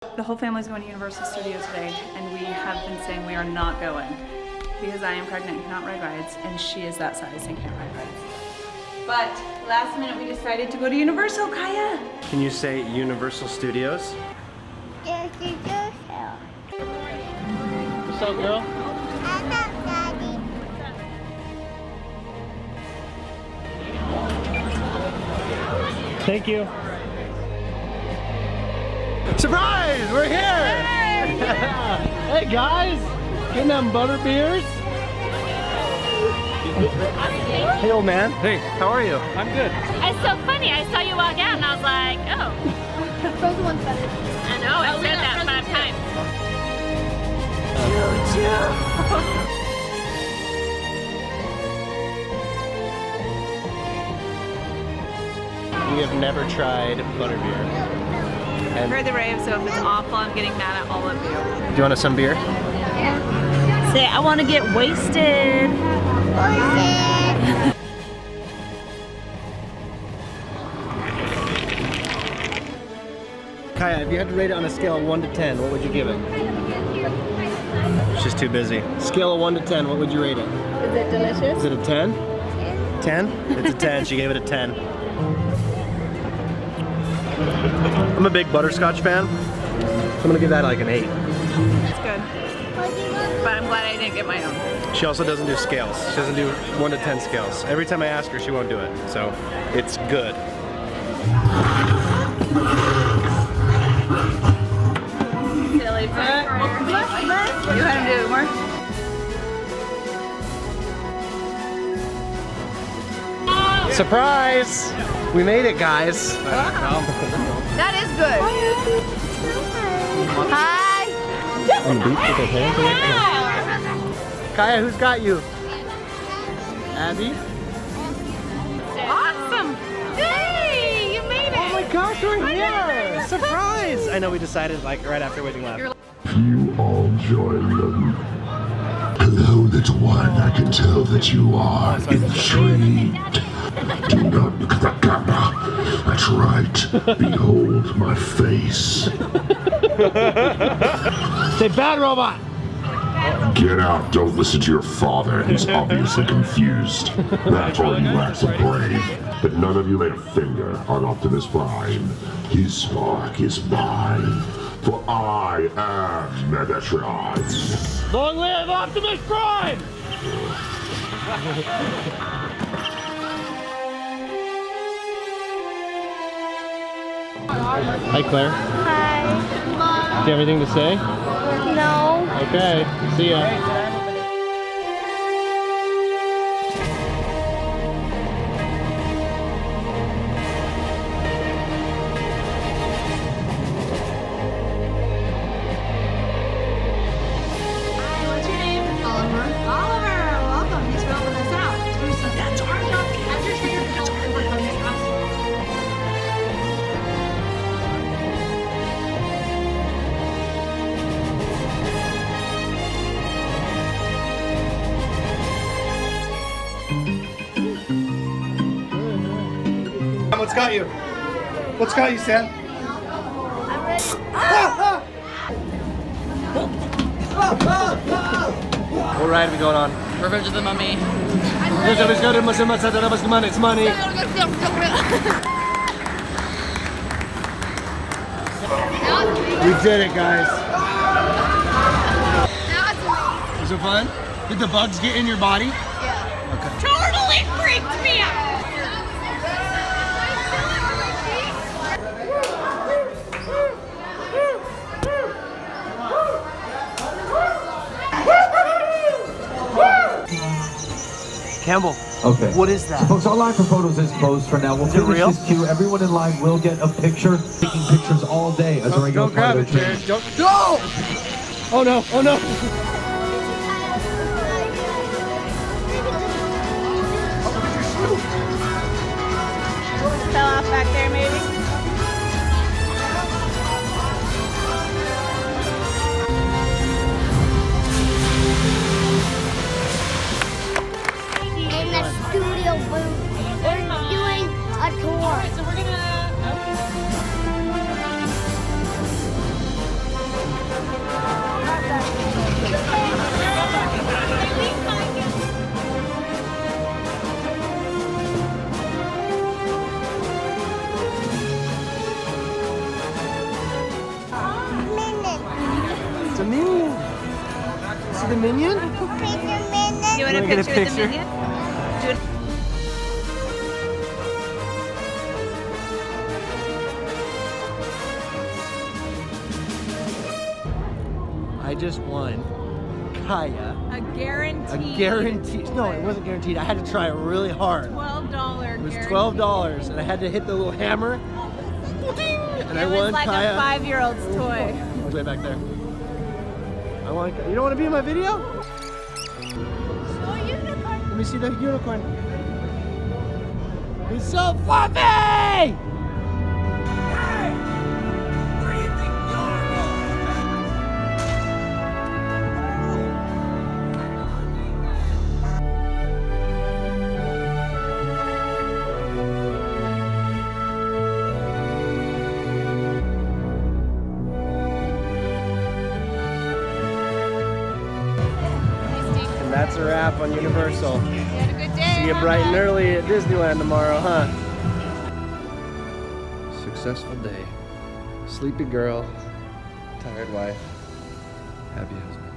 The whole family's going to Universal Studios today, and we have been saying we are not going because I am pregnant and cannot ride rides, and she is that size and can't ride rides. But last minute we decided to go to Universal, Kaya. Can you say Universal Studios? Yes, you do so. What's up, girl? I'm not Daddy. Thank you. Surprise! We're here! Hey! Hey guys! Getting them butter beers? Hey old man. Hey, how are you? I'm good. It's so funny. I saw you walk out and I was like, oh. Frozen one's better. I know, I said that 5 times. We have never tried butterbeer. I've heard the rave, so if it's awful, I'm getting mad at all of you. Do you want some beer? Say, I want to get wasted. Kaya, if you had to rate it on a scale of 1 to 10, what would you give it? She's too busy. Scale of 1 to 10, what would you rate it? Is it delicious? Is it a 10? 10? It's a 10. She gave it a 10. I'm a big butterscotch fan, so I'm gonna give that like an 8. It's good. But I'm glad I didn't get my own. She also doesn't do scales. She doesn't do 1 to 10 scales. Every time I ask her, she won't do it. So it's good. Silly butt. You had him do it more? Surprise! We made it, guys. That is good. Hi. On the beach with her hands in it? Kaya, who's got you? Abby? Awesome. Hey, you made it. Oh my gosh, we're here! Surprise! I know we decided like right after Waiting left. You all join them. Hello, little one. I can tell that you are intrigued. Do not look at the camera. That's right. Behold my face. Say bad robot! Get out. Don't listen to your father. He's obviously confused. That or he lacks a brain. But none of you laid a finger on Optimus Prime. His spark is mine. For I am Megatron. Long live Optimus Prime! Hi, Claire. Hi. Do you have anything to say? No. Okay, see ya. What's your name? Oliver. Oliver, welcome. Thanks for helping us out. That's our What's got you? What's got you, Sam? I'm ready. What ride are we going on? Revenge of the Mummy. It's money. We did it, guys. Was it fun? Did the bugs get in your body? Yeah. Okay. Totally freaked me out. Campbell. Okay. What is that? Folks, our line for photos is closed for now. We'll Is it finish real? this queue. Everyone in line will get a picture. Taking pictures all day as a regular Go grab part it, of the training. Jared. Go. Oh no! Oh no! Fell off back there, maybe. In the studio booth. We're doing a tour. So we're gonna. a minion. See the minion? You want a Wanna get a picture with the picture? minion? Do it. I just won Kaya A guarantee. a guaranteed. No, it wasn't guaranteed. I had to try really hard. $12. It was $12, and I had to hit the little hammer. And I It was won like Kaya. a 5-year-old's toy. It's way back there. I want. You don't want to be in my video? Oh, unicorn. Let me see the unicorn. He's so fluffy! And that's a wrap on Universal. Had a good day. See you bright and early at Disneyland tomorrow, huh? Successful day. Sleepy girl, tired wife, happy husband.